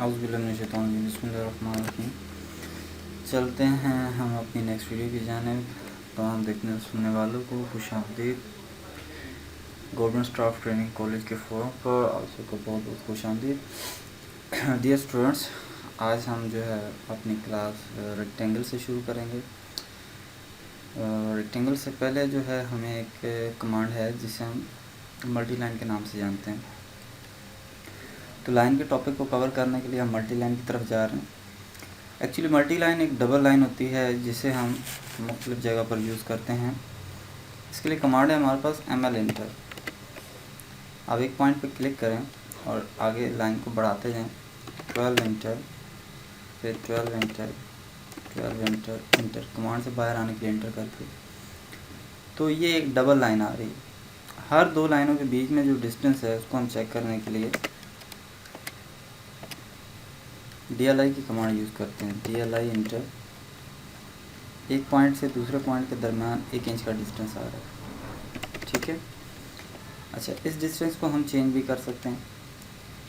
बिस्मिल्लाहिर्रहमानिर्रहीम। चलते हैं हम अपनी नेक्स्ट वीडियो की जानिब। तमाम देखने सुनने वालों को खुशामदीद गवर्नमेंट स्टाफ ट्रेनिंग कॉलेज के फोरम पर आप सबको बहुत बहुत खुशामदीद। डियर स्टूडेंट्स, आज हम जो है अपनी क्लास रेक्टेंगल से शुरू करेंगे। रेक्टेंगल से पहले जो है हमें एक कमांड है जिसे हम मल्टी लाइन के नाम से जानते हैं। तो लाइन के टॉपिक को कवर करने के लिए हम मल्टी लाइन की तरफ जा रहे हैं। एक्चुअली मल्टी लाइन एक डबल लाइन होती है जिसे हम मुख्तलिफ़ जगह पर यूज़ करते हैं। इसके लिए कमांड है हमारे पास ml इंटर। आप एक पॉइंट पर क्लिक करें और आगे लाइन को बढ़ाते जाएं। 12 इंटर, फिर 12 इंटर, 12 इंटर, इंटर कमांड से बाहर आने के लिए इंटर करके, तो ये एक डबल लाइन आ रही है। हर दो लाइनों के बीच में जो डिस्टेंस है उसको हम चेक करने के लिए DLI की कमांड यूज़ करते हैं। DLI इंटर, एक पॉइंट से दूसरे पॉइंट के दरमियान 1 इंच का डिस्टेंस आ रहा है, ठीक है। अच्छा, इस डिस्टेंस को हम चेंज भी कर सकते हैं,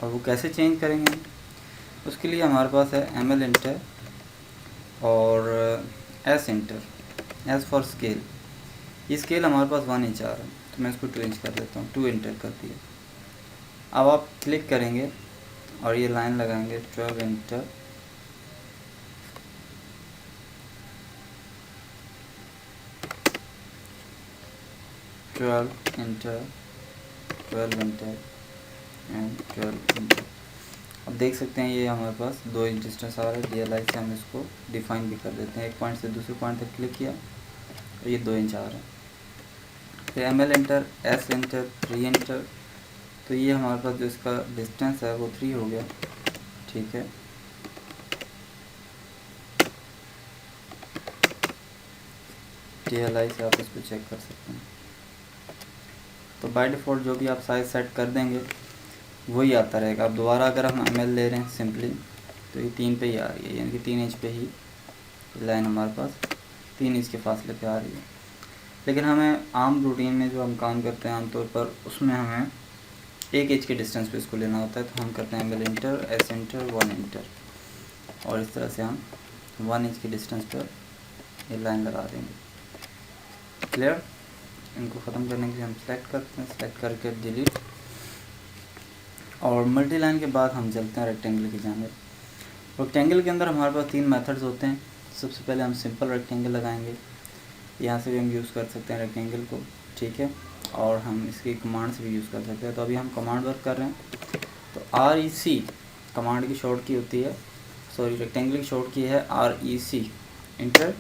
और वो कैसे चेंज करेंगे उसके लिए हमारे पास है ML इंटर और S inter, S for scale. ये स्केल हमारे पास 1 इंच आ रहा है, तो मैं इसको 2 इंच कर देता हूँ, 2 इंटर कर दिया। अब आप क्लिक करेंगे और ये लाइन लगाएंगे 12 inter, inter, 12 inter and 12 inter. अब देख सकते हैं ये हमारे पास 2 इंच डिस्टेंस आ रहा है। DLI से हम इसको डिफाइन भी कर देते हैं। एक पॉइंट से दूसरे पॉइंट तक क्लिक किया और ये 2 इंच आ रहा है। फिर ML inter, S inter, 3 inter, तो ये हमारे पास जो इसका डिस्टेंस है वो 3 हो गया, ठीक है। DLI से आप इसको चेक कर सकते हैं। तो बाय डिफ़ॉल्ट जो भी आप साइज सेट कर देंगे वही आता रहेगा। अब दोबारा अगर हम ML ले रहे हैं सिंपली, तो ये 3 पे ही आ रही है, यानी कि 3 इंच पे ही लाइन हमारे पास 3 इंच के फासले पे आ रही है। लेकिन हमें आम रूटीन में जो हम काम करते हैं आमतौर पर, उसमें हमें 1 इंच के डिस्टेंस पे इसको लेना होता है। तो हम करते हैं ML inter, S inter, 1 inter, और इस तरह से हम 1 इंच के डिस्टेंस पर ये लाइन लगा देंगे। क्लियर? इनको ख़त्म करने के लिए हम सेलेक्ट करते हैं, सेलेक्ट करके डिलीट, और मल्टी लाइन के बाद हम चलते हैं रेक्टेंगल की जानिब। रेक्टेंगल के अंदर हमारे पास 3 मेथड्स होते हैं। सबसे पहले हम सिंपल रेक्टेंगल लगाएंगे, यहाँ से भी हम यूज़ कर सकते हैं रेक्टेंगल को, ठीक है, और हम इसकी कमांड से भी यूज़ कर सकते हैं। तो अभी हम कमांड वर्क कर रहे हैं। तो REC कमांड की शॉर्ट की होती है, सॉरी रेक्टेंगल की शॉर्ट की है REC inter.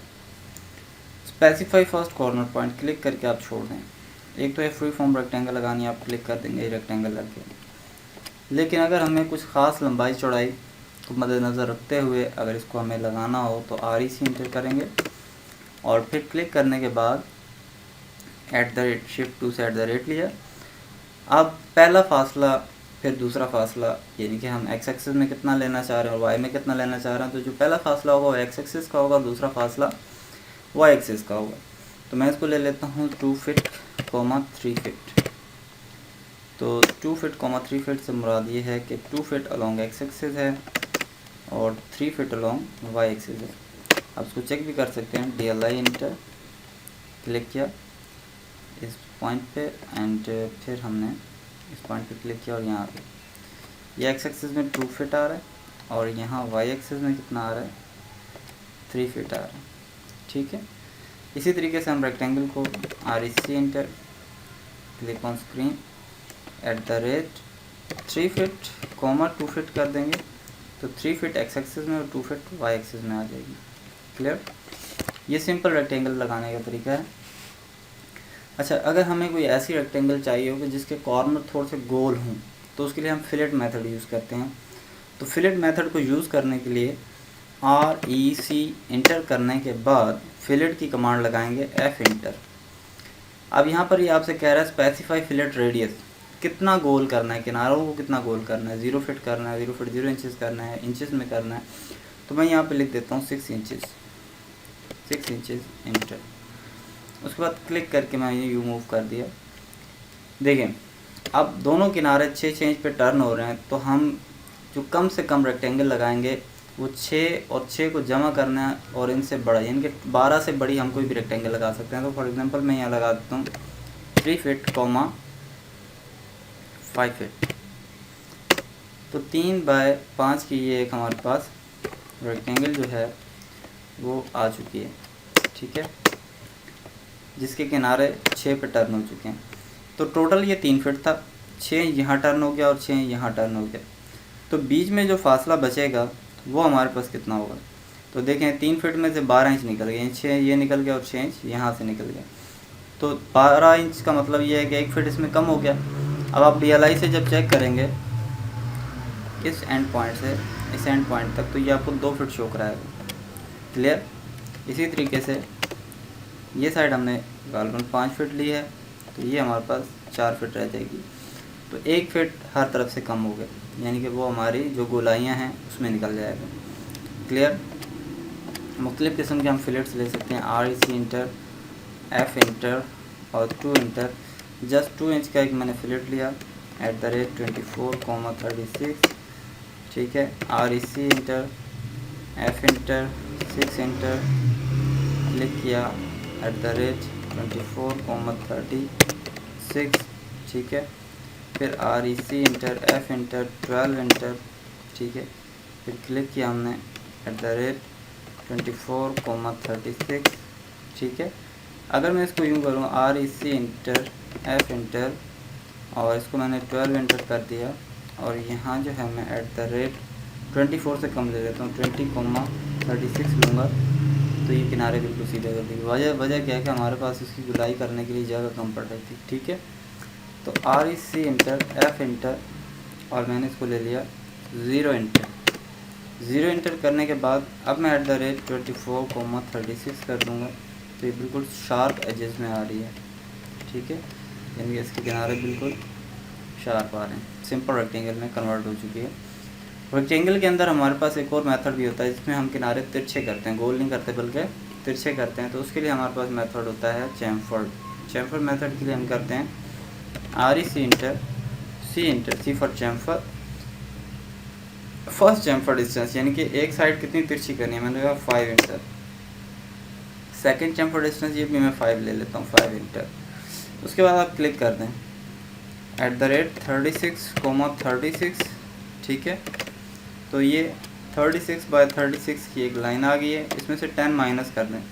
Specify first corner point, click करके आप छोड़ दें। एक तो है फ्री फॉर्म रेक्टेंगल लगानी है, आप क्लिक कर देंगे रेक्टेंगल लग गया। लेकिन अगर हमें कुछ ख़ास लंबाई चौड़ाई को मद्देनज़र रखते हुए अगर इसको हमें लगाना हो तो REC इंटर करेंगे, और फिर क्लिक करने के बाद @shift 2 से @ लिया। अब पहला फासला फिर दूसरा फासला, यानी कि हम x एक्सिस में कितना लेना चाह रहे हैं और y में कितना लेना चाह रहे हैं। तो जो पहला फासला होगा वो x एक्सिस का होगा, दूसरा फासला y एक्सिस का होगा। तो मैं इसको ले लेता हूँ 2 फीट, 3 फीट। तो 2 फीट, 3 फीट से मुराद ये है कि 2 फीट अलॉन्ग x एक्सिस है और 3 फीट अलॉन्ग y एक्सिस है। आप इसको चेक भी कर सकते हैं। DLI इंटर, क्लिक किया इस पॉइंट पे, एंड फिर हमने इस पॉइंट पे क्लिक किया और यहाँ आ गया। ये x एक्सिस में 2 फीट आ रहा है और यहाँ y एक्सिस में कितना आ रहा है, 3 फीट आ रहा है, ठीक है। इसी तरीके से हम रेक्टेंगल को REC inter, click on screen, @3 feet, 2 feet कर देंगे। तो 3 फीट x एक्सिस में और 2 फीट y एक्सिस में आ जाएगी। क्लियर? ये सिंपल रेक्टेंगल लगाने का तरीका है। अच्छा, अगर हमें कोई ऐसी रेक्टेंगल चाहिए हो कि जिसके कॉर्नर थोड़े से गोल हों, तो उसके लिए हम फिलेट मेथड यूज़ करते हैं। तो फिलेट मेथड को यूज़ करने के लिए REC इंटर करने के बाद फिलेट की कमांड लगाएंगे F इंटर। अब यहाँ पर ये आपसे कह रहा है स्पेसिफाई फिलेट रेडियस, कितना गोल करना है, किनारों को कितना गोल करना है, 0 फीट करना है, 0 फीट 0 इंचज़ करना है, इंचज़ में करना है। तो मैं यहाँ पे लिख देता हूँ 6 इंचज़, 6 इंचज़ इंटर। उसके बाद क्लिक करके मैं ये यू मूव कर दिया। देखें अब दोनों किनारे 6 इंच पे टर्न हो रहे हैं, तो हम जो कम से कम रेक्टेंगल लगाएंगे वो 6 और 6 को जमा करना है और इनसे बड़ा, यानी कि 12 से बड़ी हम कोई भी रेक्टेंगल लगा सकते हैं। तो फॉर एग्जांपल मैं यहाँ लगा देता हूँ 3 फीट, 5 फीट। तो 3 बाय 5 की ये एक हमारे पास रेक्टेंगल जो है वो आ चुकी है, ठीक है, जिसके किनारे 6 पे टर्न हो चुके हैं। तो टोटल ये 3 फीट था, 6 यहाँ टर्न हो गया और 6 यहाँ टर्न हो गया। तो बीच में जो फासला बचेगा वो हमारे पास कितना होगा? तो देखें 3 फीट में से 12 इंच निकल गए, 6 ये निकल गया और 6 इंच यहाँ से निकल गया। तो 12 इंच का मतलब ये है कि 1 फीट इसमें कम हो गया। अब आप DLI से जब चेक करेंगे इस एंड पॉइंट से इस एंड पॉइंट तक, तो ये आपको 2 फीट शो कराएगा। क्लियर? इसी तरीके से ये साइड हमने गालबन 5 फीट ली है, तो ये हमारे पास 4 फीट रह जाएगी। तो 1 फीट हर तरफ से कम हो गया, यानी कि वो हमारी जो गोलाइयाँ हैं उसमें निकल जाएगा। क्लियर? मुख्तलिफ़ किस्म के हम फिलेट्स ले सकते हैं, REC इंटर, F इंटर और 2 इंटर। जस्ट 2 इंच का एक मैंने फिलेट लिया @24,36, ठीक है। REC inter, F inter, 6 inter, click किया @24,36, ठीक है। फिर REC inter, F inter, 12 inter, ठीक है। फिर क्लिक किया हमने @24,36, ठीक है। अगर मैं इसको यूँ करूँ REC इंटर, F इंटर और इसको मैंने 12 इंटर कर दिया और यहाँ जो है मैं @24 से कम ले लेता हूँ, 20,36 लूँगा, तो ये किनारे बिल्कुल सीधे कर देंगे। वजह क्या है कि हमारे पास इसकी गुलाई करने के लिए जगह कम पड़ रही थी, ठीक है। तो REC इंटर, F इंटर और मैंने इसको ले लिया 0 इंटर। 0 इंटर करने के बाद अब मैं @24,36 कर दूँगा, तो ये बिल्कुल शार्प एजेस में आ रही है, ठीक है, यानी कि इसके किनारे बिल्कुल शार्प आ रहे हैं, सिंपल रेक्टेंगल में कन्वर्ट हो चुकी है। रेक्टेंगल के अंदर हमारे पास एक और मेथड भी होता है जिसमें हम किनारे तिरछे करते हैं, गोल नहीं करते बल्कि तिरछे करते हैं। तो उसके लिए हमारे पास मेथड होता है चैम्फर्ड। चैम्फर्ड मेथड के लिए हम करते हैं REC inter, C inter, C for chamfer, first chamfer distance, यानी कि एक साइड कितनी तिरछी करनी है, मैंने कहा 5 इंटर। सेकेंड चैम्फर डिस्टेंस ये भी मैं 5 ले लेता हूँ, 5 इंटर। उसके बाद आप क्लिक कर दें @36,36, ठीक है। तो ये 36 बाय 36 की एक लाइन आ गई है, इसमें से 10 माइनस कर दें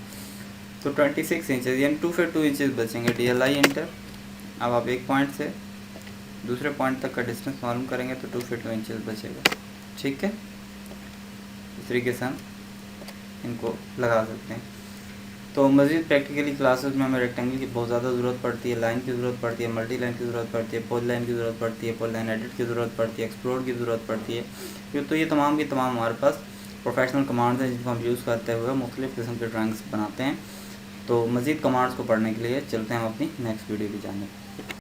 तो 26 इंचेस, यानी 2 फीट 2 इंचेस बचेंगे। DLI inter. अब आप एक पॉइंट से दूसरे पॉइंट तक का डिस्टेंस मालूम करेंगे तो 2 फीट 2 इंचेस बचेगा, ठीक है। इस तरीके से हम इनको लगा सकते हैं। तो मज़ीद प्रैक्टिकली क्लासेस में हमें रेक्टेंगल की बहुत ज़्यादा ज़रूरत पड़ती है, लाइन की ज़रूरत पड़ती है, मल्टी लाइन की ज़रूरत पड़ती है, पॉली लाइन की ज़रूरत पड़ती है, पॉली लाइन एडिट की ज़रूरत पड़ती है, एक्सप्लोर की ज़रूरत पड़ती है। तो ये तमाम की तमाम हमारे पास प्रोफेशनल कमांड्स हैं जिनको हम यूज़ करते हुए मुख्तलिफ़ किस्म के ड्राइंग्स बनाते हैं। तो मज़ीद कमांड्स को पढ़ने के लिए चलते हैं हम अपनी नेक्स्ट वीडियो की जानिब।